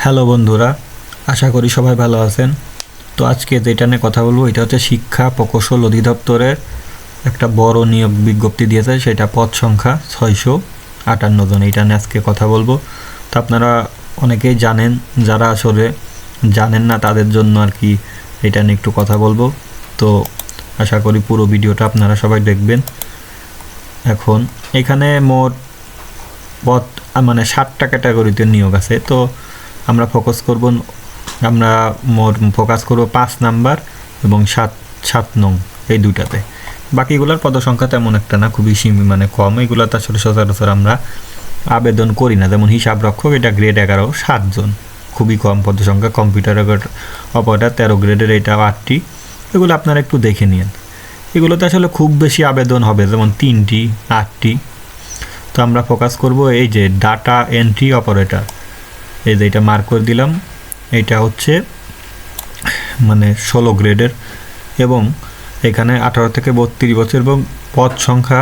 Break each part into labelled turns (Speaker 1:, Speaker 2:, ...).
Speaker 1: Hello বন্ধুরা, আশা করি সবাই ভালো আছেন। তো আজকে যেটা নিয়ে কথা বলবো এটা হচ্ছে শিক্ষা প্রকৌশল অধিদপ্তরের একটা বড় নিয়োগ বিজ্ঞপ্তি দিয়েছে, সেটা পদ সংখ্যা 658 জন। এটা নিয়ে আজকে কথা বলবো। তো আপনারা অনেকেই জানেন, যারা আসলে জানেন না তাদের জন্য আর কি এটা নিয়ে একটু কথা বলবো। তো আশা করি পুরো ভিডিওটা আপনারা সবাই দেখবেন। এখন এখানে মোট পদ মানে 7টা ক্যাটাগরিতে নিয়োগ আছে। তো আমরা ফোকাস করব 5 নাম্বার এবং 7 নং এই দুইটাতে। বাকিগুলোর পদসংখ্যা তেমন একটা না, খুবই কম। এগুলোতে আসলে সচরাচর আমরা আবেদন করি না। যেমন হিসাব রক্ষক, এটা গ্রেড 11, 7 জন, খুবই কম পদসংখ্যা। কম্পিউটার অপারেটর 13 গ্রেডের, এটা 8টি। এগুলো আপনারা একটু দেখে নিন। এগুলোতে আসলে খুব বেশি আবেদন হবে, যেমন 3টি, 8টি। তো আমরা ফোকাস করব এই যে ডাটা এন্ট্রি অপারেটর, এই যে এটা মার্ক করে দিলাম। এটা হচ্ছে 16 গ্রেডের এবং এখানে 18 থেকে 32 বছর এবং পদ সংখ্যা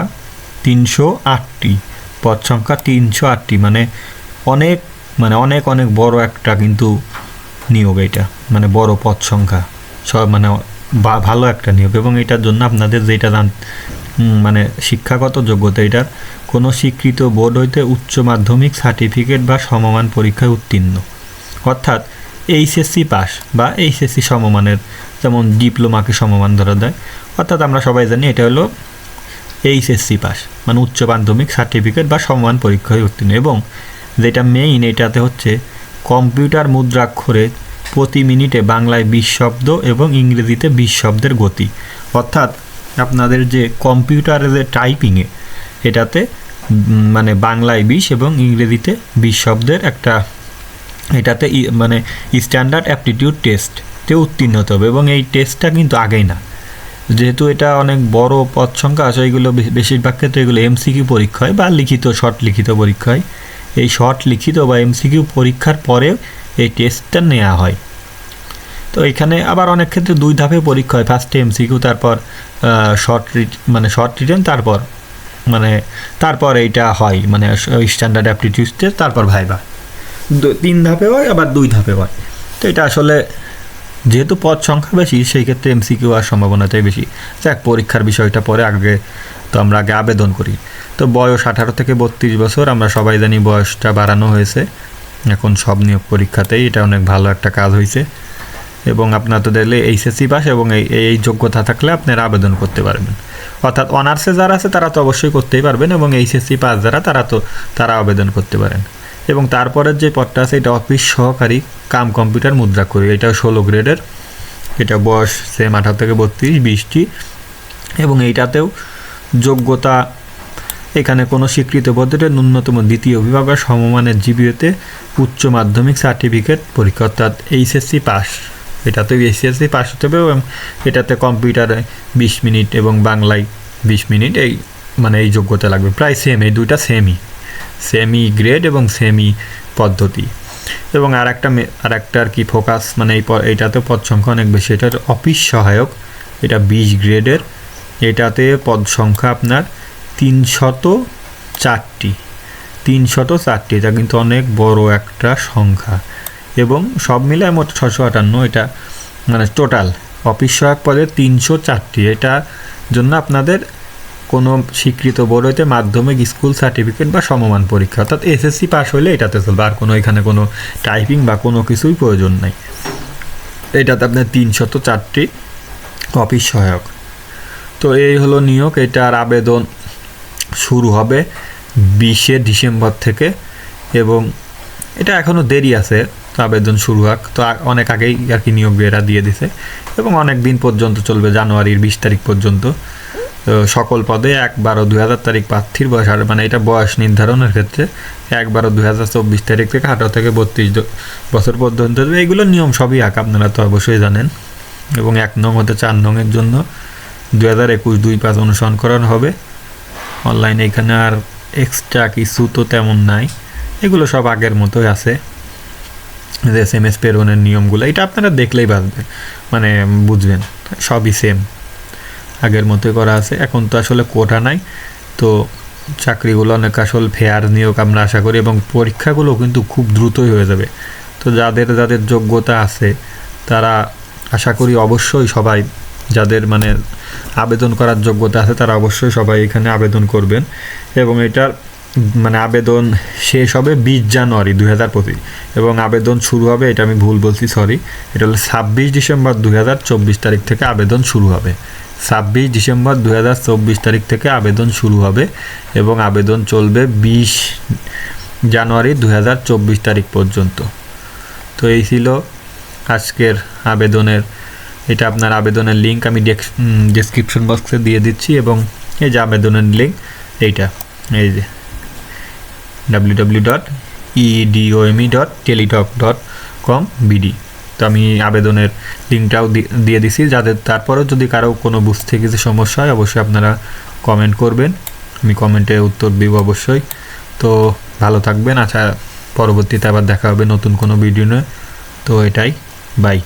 Speaker 1: 308টি। পদ সংখ্যা 308টি, অনেক অনেক অনেক বড় একটা কিন্তু নিয়োগ। এটা বড় পদ সংখ্যা, সব ভালো একটা নিয়োগ। এবং এটার জন্য আপনাদের যেটা শিক্ষাগত যোগ্যতা, এটার কোনো স্বীকৃত বোর্ড হইতে উচ্চ মাধ্যমিক সার্টিফিকেট বা সমমান পরীক্ষায় উত্তীর্ণ, অর্থাৎ এইচএসসি পাস বা এইচএসসি সমমানের, যেমন ডিপ্লোমাকে সমমান ধরা দেয়। অর্থাৎ আমরা সবাই জানি এটা হলো এইচএসসি পাস, উচ্চ মাধ্যমিক সার্টিফিকেট বা সমমান পরীক্ষায় উত্তীর্ণ। এবং যেটা মেইন, এটাতে হচ্ছে কম্পিউটার মুদ্রাক্ষরে প্রতি মিনিটে বাংলায় 20 শব্দ এবং ইংরেজিতে 20 শব্দের গতি। অর্থাৎ আপনাদের যে কম্পিউটারের যে টাইপিংয়ে, এটাতে বাংলায় 20 এবং ইংরেজিতে 20 শব্দের একটা, এটাতে স্ট্যান্ডার্ড অ্যাপটিটিউড টেস্টে উত্তীর্ণ হতে হবে। এবং এই টেস্টটা কিন্তু আগেই না, যেহেতু এটা অনেক বড় পদ সংখ্যা আছে, এইগুলো বেশিরভাগ ক্ষেত্রে এগুলো এমসিকিউ পরীক্ষা হয় বা লিখিত শর্ট লিখিত পরীক্ষা হয়। এই শর্ট লিখিত বা এমসিকিউ পরীক্ষার পরে এই টেস্টটা নেওয়া হয়। তো এখানে আবার অনেক ক্ষেত্রে 2 ধাপে পরীক্ষা হয়, ফার্স্টে এমসিকিউ, তারপর শর্ট রিটেন, তারপর এইটা হয় স্ট্যান্ডার্ড অ্যাপটিটিউড টেস্ট, তারপর ভাইবা। 3 ধাপে হয়, আবার 2 ধাপে হয়। তো এটা আসলে যেহেতু পদ সংখ্যা বেশি, সেই ক্ষেত্রে এমসিকিউ আর সম্ভাবনাটাই বেশি। যাক, পরীক্ষার বিষয়টা পরে, আমরা আগে আবেদন করি। তো বয়স 18 থেকে 32 বছর। আমরা সবাই জানি বয়সটা বাড়ানো হয়েছে এখন সব নিয়োগ পরীক্ষাতেই। এটা অনেক ভালো একটা কাজ হয়েছে। এবং আপনার তো দেখলে এইচএসসি পাস এবং এই যোগ্যতা থাকলে আপনারা আবেদন করতে পারবেন। অর্থাৎ অনার্সে যারা আছে তারা তো অবশ্যই করতেই পারবেন, এবং এইচএসসি পাস যারা, তারা আবেদন করতে পারেন। এবং তারপরের যে পদটা আছে, এটা অফিস সহকারী কাম কম্পিউটার মুদ্রাক্ষরী, এটাও 16 গ্রেডের। এটা বয়স সেম 18 থেকে 32, 20টি। এবং এইটাতেও যোগ্যতা, এখানে কোনো স্বীকৃত পদ্ধতিতে ন্যূনতম দ্বিতীয় বিভাগ বা সমমানের জিপিএতে উচ্চ মাধ্যমিক সার্টিফিকেট পরীক্ষা, অর্থাৎ এইচএসসি পাস। এটাতে এইচএসসি পাস হতে হবে এবং এটাতে কম্পিউটারে 20 মিনিট এবং বাংলায় 20 মিনিট, এই যোগ্যতা লাগবে। প্রায় সেম, এই দুইটা সেমি গ্রেড এবং সেমি পদ্ধতি। এবং আর একটা আর কি ফোকাস, এইটাতে পদ সংখ্যা অনেক বেশি। এটার অফিস সহায়ক, এটা 20 গ্রেডের। এটাতে পদ সংখ্যা আপনার 304টি। এটা কিন্তু অনেক বড় একটা সংখ্যা। এবং সব মিলে মোট 658। এটা টোটাল অফিস সহায়ক পদে 304টি। এটার জন্য আপনাদের কোনো স্বীকৃত বোর্ড হইতে মাধ্যমিক স্কুল সার্টিফিকেট বা সমমান পরীক্ষা, অর্থাৎ এসএসসি পাস হলে এটাতে চলবে। আর এখানে কোনো টাইপিং বা কোনো কিছুই প্রয়োজন নাই। এটাতে আপনার 304টি অফিস সহায়ক। তো এই হলো নিয়োগ। এটার আবেদন শুরু হবে 20 ডিসেম্বর থেকে, এবং এটা এখনও দেরি আছে আবেদন শুরু হোক। তো অনেক আগেই আর কি নিয়োগ এরা দিয়ে দিছে, এবং অনেক দিন পর্যন্ত চলবে, জানুয়ারির 20 তারিখ পর্যন্ত। সকল পদে 1/12/2000 তারিখ প্রার্থীর বয়স, আর এটা বয়স নির্ধারণের ক্ষেত্রে 1/12/2024 তারিখ থেকে 18 থেকে 32 বছর পর্যন্ত। এইগুলো নিয়ম সবই আপনারা তো অবশ্যই জানেন। এবং 1 নং হতে 4 নংয়ের জন্য 2021-25 অনুসরণ করানো হবে অনলাইনে। এখানে আর এক্সট্রা কিছু তো তেমন নাই, এগুলো সব আগের মতোই আছে। যে এসএমএস প্রেরণের নিয়মগুলো, এটা আপনারা দেখলেই বুঝবেন, সবই সেম, আগের মতোই করা আছে। এখন তো আসলে কোটা নাই, তো চাকরিগুলো অনেক আসল ফেয়ার নিয়োগ আমরা আশা করি, এবং পরীক্ষাগুলো কিন্তু খুব দ্রুতই হয়ে যাবে। তো যাদের যাদের যোগ্যতা আছে তারা আশা করি অবশ্যই সবাই যাদের মানে আবেদন করার যোগ্যতা আছে তারা অবশ্যই সবাই এখানে আবেদন করবেন এবং এটার মানে আবেদন শেষ হবে 20 জানুয়ারি 2025 এবং আবেদন শুরু হবে, এটা আমি ভুল বলছি সরি, এটা হলো 26 ডিসেম্বর 2024 তারিখ থেকে আবেদন শুরু হবে। 26 ডিসেম্বর 2024 তারিখ থেকে আবেদন শুরু হবে এবং আবেদন চলবে 20 জানুয়ারি 2024 তারিখ পর্যন্ত। তো এই ছিল আজকের আবেদনের, এটা আপনার আবেদনের লিঙ্ক আমি ডেসক্রিপশন বক্সে দিয়ে দিচ্ছি এবং এই যে আবেদনের লিঙ্ক এইটা, এই যে www.edome.teletalk.com/bd। তো আমি আবেদনের লিঙ্কটাও দিয়ে দিছি, যাদের তারপরেও যদি কারো কোনো বুঝতে কিছু সমস্যা হয় অবশ্যই আপনারা কমেন্ট করবেন, আমি কমেন্টে উত্তর দিব অবশ্যই। তো ভালো থাকবেন, আচ্ছা পরবর্তীতে আবার দেখা হবে নতুন কোনো ভিডিও নিয়ে। তো এটাই, বাই।